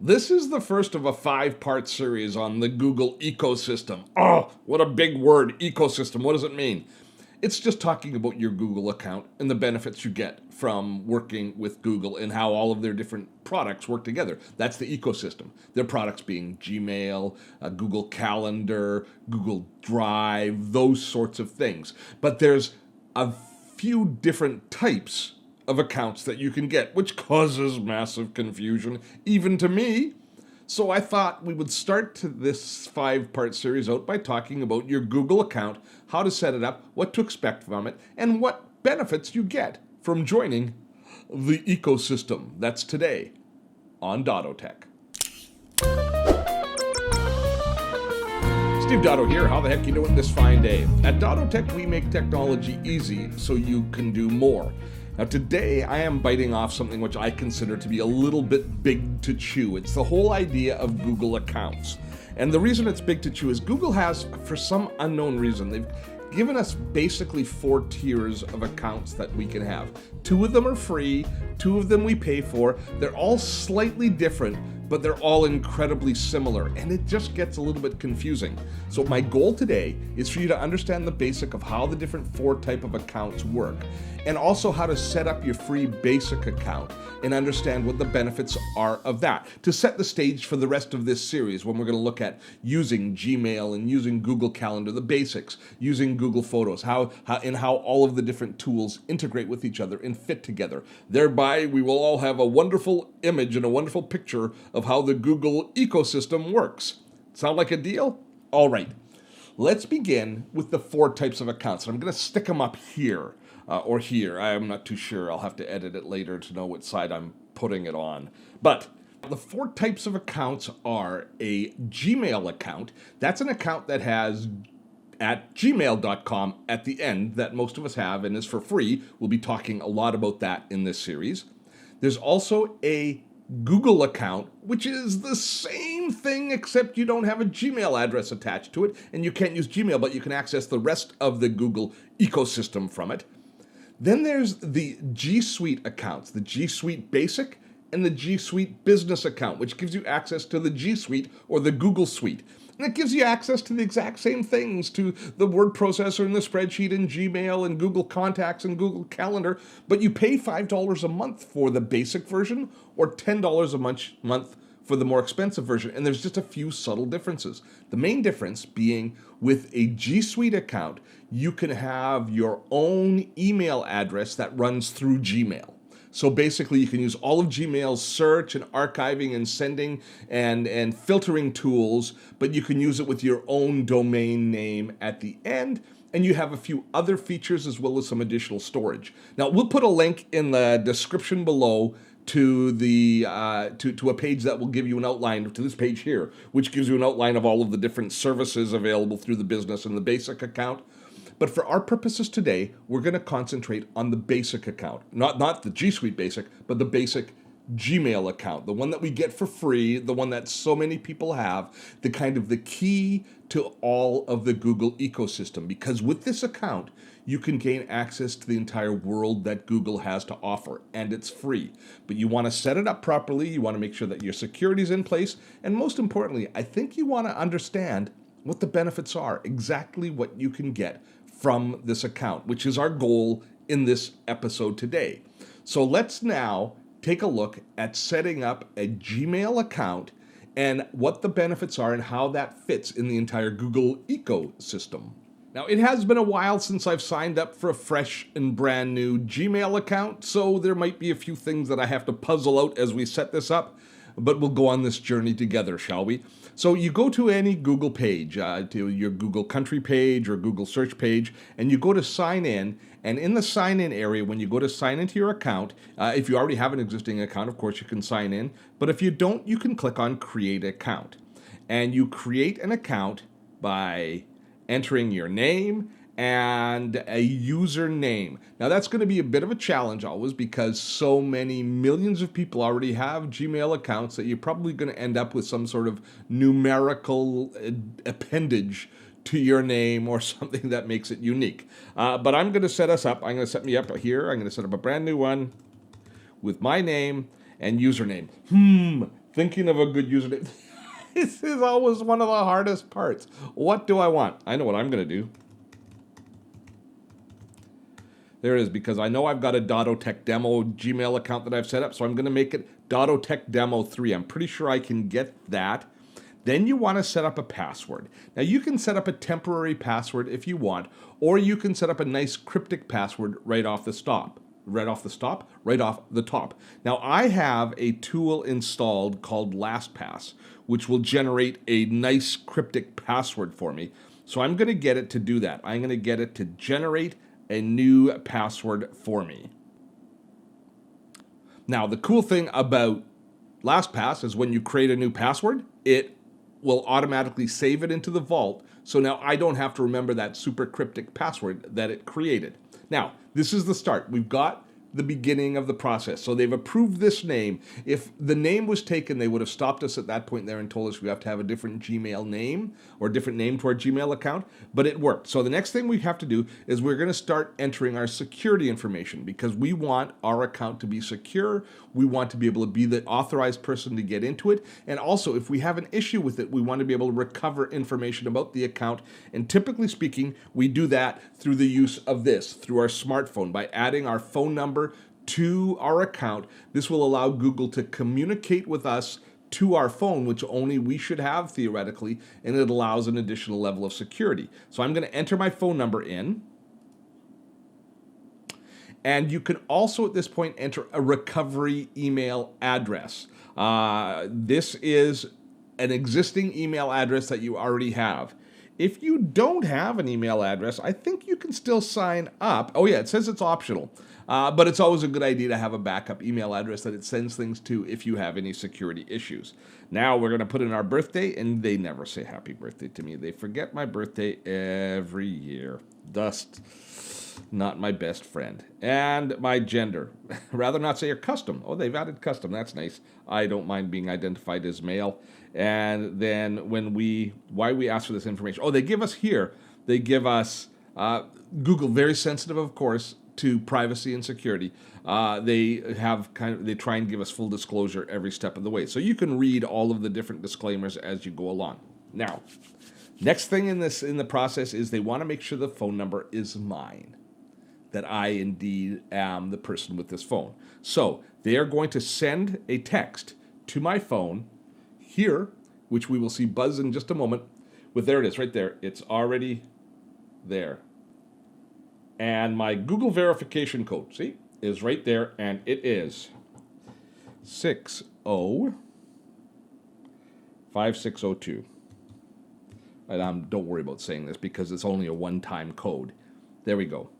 This is the first of a 5-part series on the Google ecosystem. Oh, what a big word, ecosystem. What does it mean? It's just talking about your Google account and the benefits you get from working with Google and how all of their different products work together. That's the ecosystem. Their products being Gmail, Google Calendar, Google Drive, those sorts of things. But there's a few different types of accounts that you can get, which causes massive confusion, even to me. So I thought we would start this 5-part series out by talking about your Google account, how to set it up, what to expect from it, and what benefits you get from joining the ecosystem. That's today on Dottotech. Steve Dotto here. How the heck you doing this fine day? At Dottotech, we make technology easy so you can do more. Now today I am biting off something which I consider to be a little bit big to chew. It's the whole idea of Google accounts. And the reason it's big to chew is Google has, for some unknown reason, they've given us basically 4 tiers of accounts that we can have. 2 of them are free, 2 of them we pay for. They're all slightly different, but they're all incredibly similar, and it just gets a little bit confusing. So my goal today is for you to understand the basic of how the different 4 type of accounts work, and also how to set up your free basic account and understand what the benefits are of that, to set the stage for the rest of this series when we're going to look at using Gmail and using Google Calendar, the basics, using Google Photos, how all of the different tools integrate with each other and fit together. Thereby, we will all have a wonderful image and a wonderful picture of how the Google ecosystem works. Sound like a deal? All right. Let's begin with the 4 types of accounts. And I'm going to stick them up here or here. I'm not too sure. I'll have to edit it later to know which side I'm putting it on. But the 4 types of accounts are a Gmail account. That's an account that has at gmail.com at the end that most of us have and is for free. We'll be talking a lot about that in this series. There's also a Google account, which is the same thing except you don't have a Gmail address attached to it and you can't use Gmail, but you can access the rest of the Google ecosystem from it. Then there's the G Suite accounts, the G Suite Basic and the G Suite Business account, which gives you access to the G Suite or the Google Suite. And it gives you access to the exact same things, to the word processor and the spreadsheet and Gmail and Google Contacts and Google Calendar, but you pay $5 a month for the basic version or $10 a month for the more expensive version. And there's just a few subtle differences. The main difference being with a G Suite account, you can have your own email address that runs through Gmail. So basically, you can use all of Gmail's search and archiving and sending and filtering tools, but you can use it with your own domain name at the end, and you have a few other features as well as some additional storage. Now, we'll put a link in the description below to the to a page that will give you an outline, to this page here, which gives you an outline of all of the different services available through the business and the basic account. But for our purposes today, we're going to concentrate on the basic account. Not the G Suite Basic, but the basic Gmail account, the one that we get for free, the one that so many people have, the key to all of the Google ecosystem. Because with this account, you can gain access to the entire world that Google has to offer, and it's free. But you want to set it up properly, you want to make sure that your security is in place, and most importantly, I think you want to understand what the benefits are, exactly what you can get from this account, which is our goal in this episode today. So let's now take a look at setting up a Gmail account and what the benefits are and how that fits in the entire Google ecosystem. Now, it has been a while since I've signed up for a fresh and brand new Gmail account, so there might be a few things that I have to puzzle out as we set this up, but we'll go on this journey together, shall we? So you go to any Google page, to your Google country page or Google search page, and you go to sign in. And in the sign in area, when you go to sign into your account, if you already have an existing account, of course, you can sign in. But if you don't, you can click on Create Account. And you create an account by entering your name and a username. Now that's going to be a bit of a challenge always because so many millions of people already have Gmail accounts that you're probably going to end up with some sort of numerical appendage to your name or something that makes it unique. But I'm going to set us up. I'm going to set me up here. I'm going to set up a brand new one with my name and username. Thinking of a good username. This is always one of the hardest parts. What do I want? I know what I'm going to do. There it is, because I know I've got a dottotech demo Gmail account that I've set up, so I'm going to make it dottotech demo 3. I'm pretty sure I can get that. Then you want to set up a password. Now you can set up a temporary password if you want, or you can set up a nice cryptic password right off the top. Right off the top. Now I have a tool installed called LastPass, which will generate a nice cryptic password for me. So I'm going to get it to do that. I'm going to get it to generate a new password for me. Now the cool thing about LastPass is when you create a new password, it will automatically save it into the vault. So now I don't have to remember that super cryptic password that it created. Now, this is the start. We've got the beginning of the process. So they've approved this name. If the name was taken, they would have stopped us at that point there and told us we have to have a different Gmail name or a different name to our Gmail account, but it worked. So the next thing we have to do is we're going to start entering our security information, because we want our account to be secure. We want to be able to be the authorized person to get into it. And also, if we have an issue with it, we want to be able to recover information about the account. And typically speaking, we do that through the use of this, through our smartphone, by adding our phone number to our account. This will allow Google to communicate with us to our phone, which only we should have theoretically, and it allows an additional level of security. So I'm going to enter my phone number in. And you can also at this point enter a recovery email address. This is an existing email address that you already have. If you don't have an email address, I think you can still sign up. Oh yeah, it says it's optional, but it's always a good idea to have a backup email address that it sends things to if you have any security issues. Now we're going to put in our birthday, and they never say happy birthday to me. They forget my birthday every year. Dust. Not my best friend. And my gender. Rather not say your custom. Oh, they've added custom. That's nice. I don't mind being identified as male. And then why we ask for this information? Oh, they give us Google, very sensitive, of course, to privacy and security. They try and give us full disclosure every step of the way. So you can read all of the different disclaimers as you go along. Now, next thing in the process is they want to make sure the phone number is mine, that I indeed am the person with this phone. So they are going to send a text to my phone here, which we will see buzz in just a moment. There it is, right there. It's already there. And my Google verification code, see, is right there, and it is 605602. And don't worry about saying this because it's only a one-time code. There we go.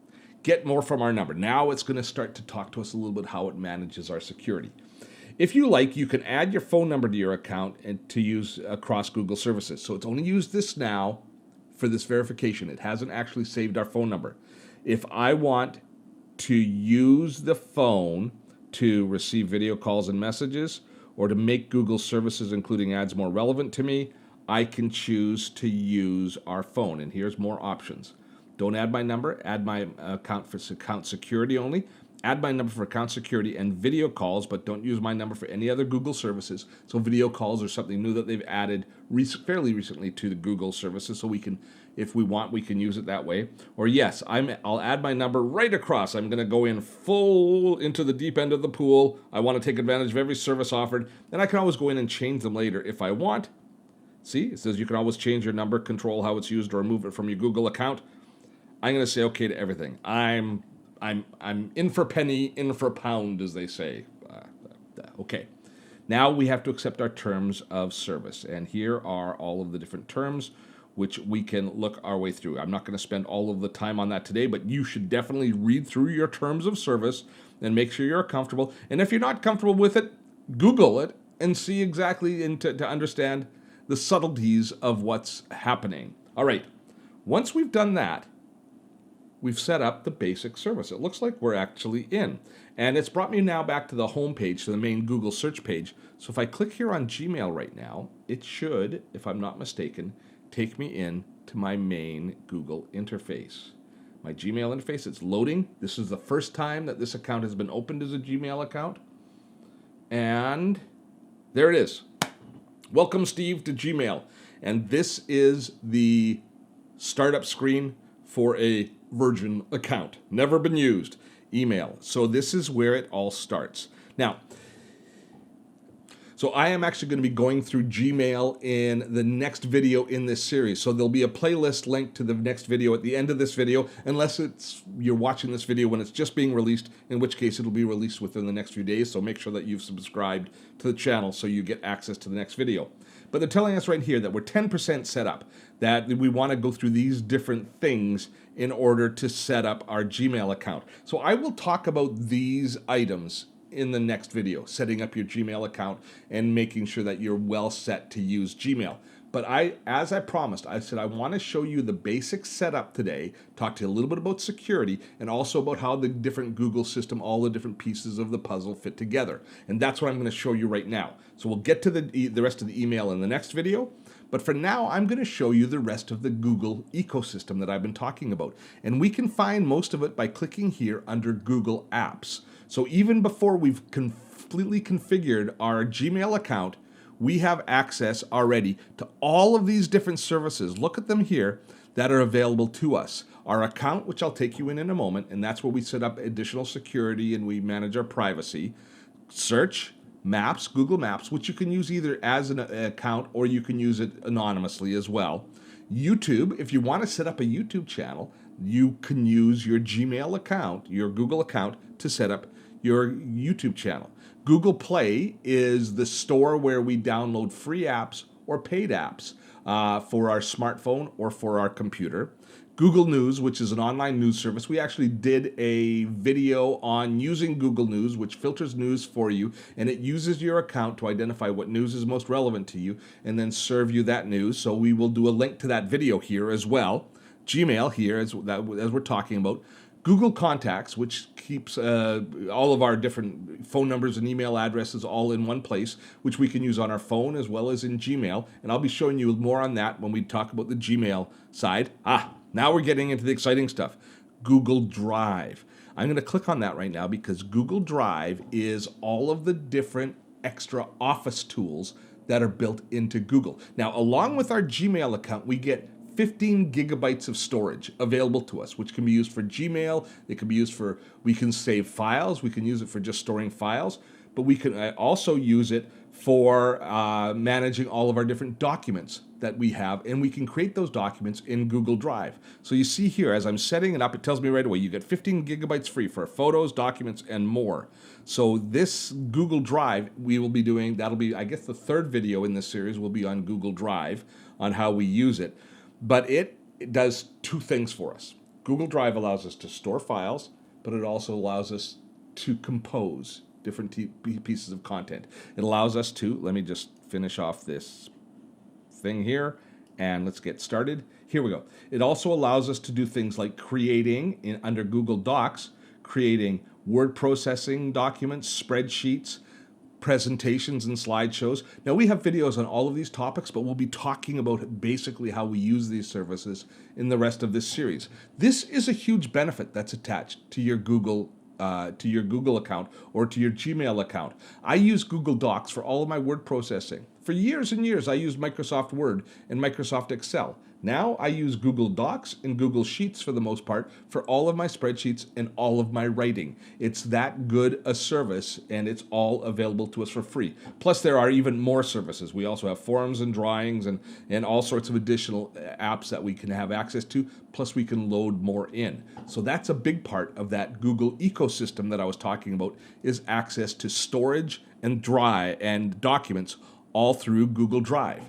Get more from our number. Now it's going to start to talk to us a little bit how it manages our security. If you like, you can add your phone number to your account and to use across Google services. So it's only used this now for this verification. It hasn't actually saved our phone number. If I want to use the phone to receive video calls and messages, or to make Google services, including ads, more relevant to me, I can choose to use our phone. And here's more options. Don't add my number, add my account for account security only. Add my number for account security and video calls, but don't use my number for any other Google services. So video calls are something new that they've added fairly recently to the Google services, so we can, if we want, we can use it that way. Or yes, I'll add my number right across. I'm going to go in full into the deep end of the pool. I want to take advantage of every service offered, and I can always go in and change them later if I want. See, it says you can always change your number, control how it's used, or remove it from your Google account. I'm going to say okay to everything. I'm in for penny, in for pound, as they say. Okay. Now we have to accept our terms of service. And here are all of the different terms which we can look our way through. I'm not going to spend all of the time on that today, but you should definitely read through your terms of service and make sure you're comfortable. And if you're not comfortable with it, Google it and see exactly and to understand the subtleties of what's happening. All right. Once we've done that, we've set up the basic service. It looks like we're actually in. And it's brought me now back to the home page, to the main Google search page. So if I click here on Gmail right now, it should, if I'm not mistaken, take me in to my main Google interface. My Gmail interface, it's loading. This is the first time that this account has been opened as a Gmail account. And There it is. Welcome, Steve, to Gmail. And this is the startup screen for a Virgin account. Never been used. Email. So this is where it all starts. Now, so I am actually going to be going through Gmail in the next video in this series. So there'll be a playlist link to the next video at the end of this video, unless you're watching this video when it's just being released, in which case it'll be released within the next few days. So make sure that you've subscribed to the channel so you get access to the next video. But they're telling us right here that we're 10% set up, that we want to go through these different things in order to set up our Gmail account. So I will talk about these items in the next video, setting up your Gmail account and making sure that you're well set to use Gmail. But as I promised, I said I want to show you the basic setup today, talk to you a little bit about security, and also about how the different Google system, all the different pieces of the puzzle fit together. And that's what I'm going to show you right now. So we'll get to the rest of the email in the next video. But for now, I'm going to show you the rest of the Google ecosystem that I've been talking about. And we can find most of it by clicking here under Google Apps. So even before we've completely configured our Gmail account, we have access already to all of these different services. Look at them here that are available to us. Our account, which I'll take you in a moment, and that's where we set up additional security and we manage our privacy. Search, Maps, Google Maps, which you can use either as an account or you can use it anonymously as well. YouTube, if you want to set up a YouTube channel, you can use your Gmail account, your Google account, to set up your YouTube channel. Google Play is the store where we download free apps or paid apps for our smartphone or for our computer. Google News, which is an online news service. We actually did a video on using Google News, which filters news for you, and it uses your account to identify what news is most relevant to you and then serve you that news. So we will do a link to that video here as well. Gmail here, as we're talking about. Google Contacts, which keeps all of our different phone numbers and email addresses all in one place, which we can use on our phone as well as in Gmail. And I'll be showing you more on that when we talk about the Gmail side. Now we're getting into the exciting stuff. Google Drive. I'm going to click on that right now because Google Drive is all of the different extra Office tools that are built into Google. Now, along with our Gmail account, we get 15 gigabytes of storage available to us, which can be used for Gmail. It can be used for, we can save files. We can use it for just storing files, but we can also use it for managing all of our different documents that we have, and we can create those documents in Google Drive. So you see here, as I'm setting it up, it tells me right away, you get 15 gigabytes free for photos, documents, and more. So this Google Drive, we will be doing, that'll be, I guess the third video in this series will be on Google Drive, on how we use it. But it does two things for us. Google Drive allows us to store files, but it also allows us to compose different pieces of content. It allows us to, let me just finish off this thing here, and let's get started. Here we go. It also allows us to do things like creating, under Google Docs, creating word processing documents, spreadsheets, presentations and slideshows. Now we have videos on all of these topics, but we'll be talking about basically how we use these services in the rest of this series. This is a huge benefit that's attached to your Google account or to your Gmail account. I use Google Docs for all of my word processing. For years and years, I used Microsoft Word and Microsoft Excel. Now I use Google Docs and Google Sheets for the most part for all of my spreadsheets and all of my writing. It's that good a service, and it's all available to us for free. Plus, there are even more services. We also have forums and drawings and all sorts of additional apps that we can have access to, plus we can load more in. So that's a big part of that Google ecosystem that I was talking about, is access to storage and documents all through Google Drive.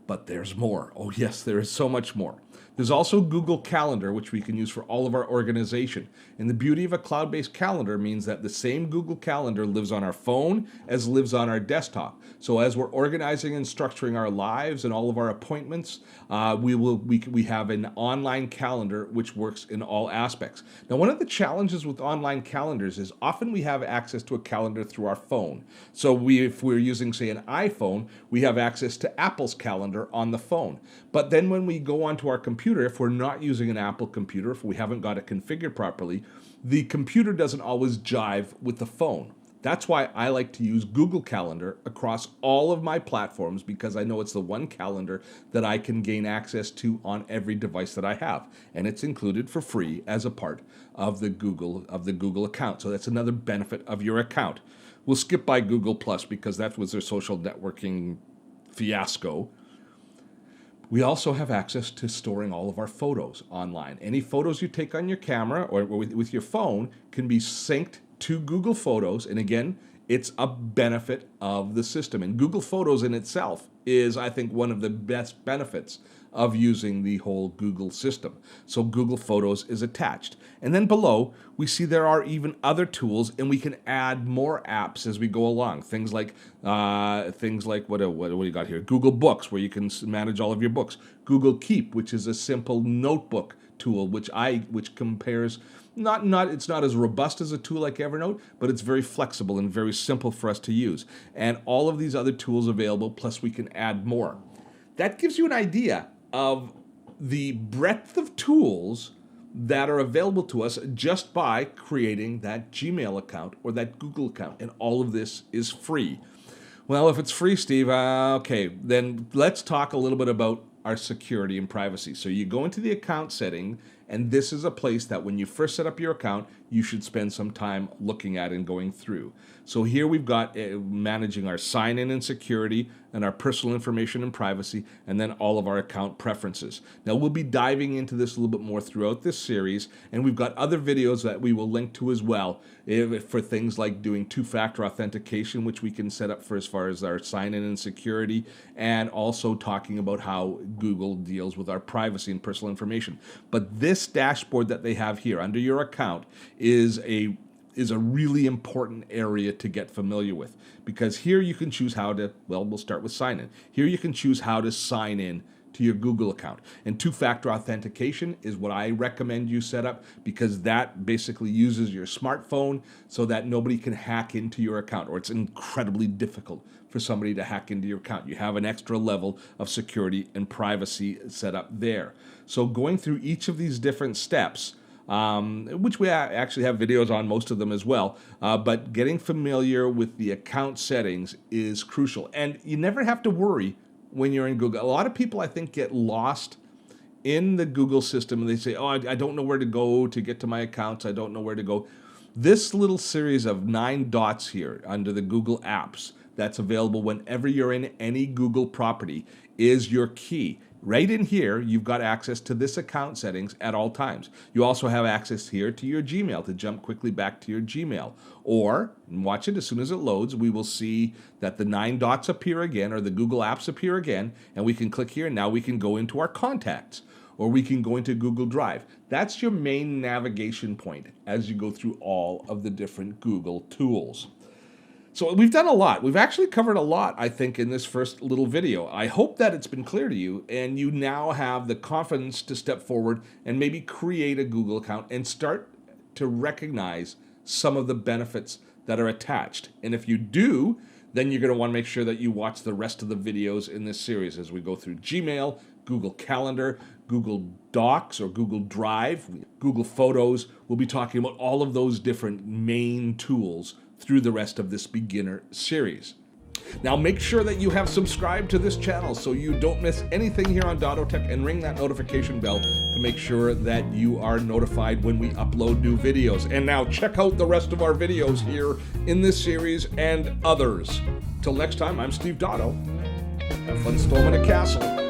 But there's more. Oh yes, there is so much more. There's also Google Calendar, which we can use for all of our organization. And the beauty of a cloud-based calendar means that the same Google Calendar lives on our phone as lives on our desktop. So as we're organizing and structuring our lives and all of our appointments, we have an online calendar which works in all aspects. Now, one of the challenges with online calendars is often we have access to a calendar through our phone. So if we're using, say, an iPhone, we have access to Apple's calendar on the phone. But then when we go onto our computer, if we're not using an Apple computer, if we haven't got it configured properly, the computer doesn't always jive with the phone. That's why I like to use Google Calendar across all of my platforms, because I know it's the one calendar that I can gain access to on every device that I have. And it's included for free as a part of the Google account. So that's another benefit of your account. We'll skip by Google Plus because that was their social networking fiasco. We also have access to storing all of our photos online. Any photos you take on your camera or with your phone can be synced to Google Photos. And again, it's a benefit of the system. And Google Photos in itself is, I think, one of the best benefits of using the whole Google system. So Google Photos is attached. And then below, we see there are even other tools, and we can add more apps as we go along. Things like what do you got here? Google Books, where you can manage all of your books. Google Keep, which is a simple notebook tool, which compares it's not as robust as a tool like Evernote, but it's very flexible and very simple for us to use. And all of these other tools available, plus we can add more. That gives you an idea of the breadth of tools that are available to us just by creating that Gmail account or that Google account. And all of this is free. Well, if it's free, Steve, okay, then let's talk a little bit about our security and privacy. So you go into the account setting, and this is a place that when you first set up your account, you should spend some time looking at and going through. So here we've got managing our sign-in and security and our personal information and privacy, and then all of our account preferences. Now we'll be diving into this a little bit more throughout this series, and we've got other videos that we will link to as well for things like doing two-factor authentication, which we can set up for as far as our sign-in and security, and also talking about how Google deals with our privacy and personal information. But this dashboard that they have here under your account is a really important area to get familiar with, because here you can choose how to, we'll start with sign in. Here you can choose how to sign in to your Google account. And two-factor authentication is what I recommend you set up, because that basically uses your smartphone so that nobody can hack into your account, or it's incredibly difficult for somebody to hack into your account. You have an extra level of security and privacy set up there. So going through each of these different steps, which we actually have videos on most of them as well, but getting familiar with the account settings is crucial. And you never have to worry when you're in Google. A lot of people, I think, get lost in the Google system, and they say, oh, I don't know where to go to get to my accounts. I don't know where to go. This little series of 9 dots here under the Google apps that's available whenever you're in any Google property is your key. Right in here, you've got access to this account settings at all times. You also have access here to your Gmail to jump quickly back to your Gmail. Or, and watch it, as soon as it loads, we will see that the 9 dots appear again, or the Google apps appear again, and we can click here, and now we can go into our contacts, or we can go into Google Drive. That's your main navigation point as you go through all of the different Google tools. So we've done a lot. We've actually covered a lot, I think, in this first little video. I hope that it's been clear to you, and you now have the confidence to step forward and maybe create a Google account and start to recognize some of the benefits that are attached. And if you do, then you're going to want to make sure that you watch the rest of the videos in this series as we go through Gmail, Google Calendar, Google Docs or Google Drive, Google Photos. We'll be talking about all of those different main tools through the rest of this beginner series. Now make sure that you have subscribed to this channel so you don't miss anything here on dottotech, and ring that notification bell to make sure that you are notified when we upload new videos. And now check out the rest of our videos here in this series and others. Till next time, I'm Steve Dotto. Have fun storming a castle.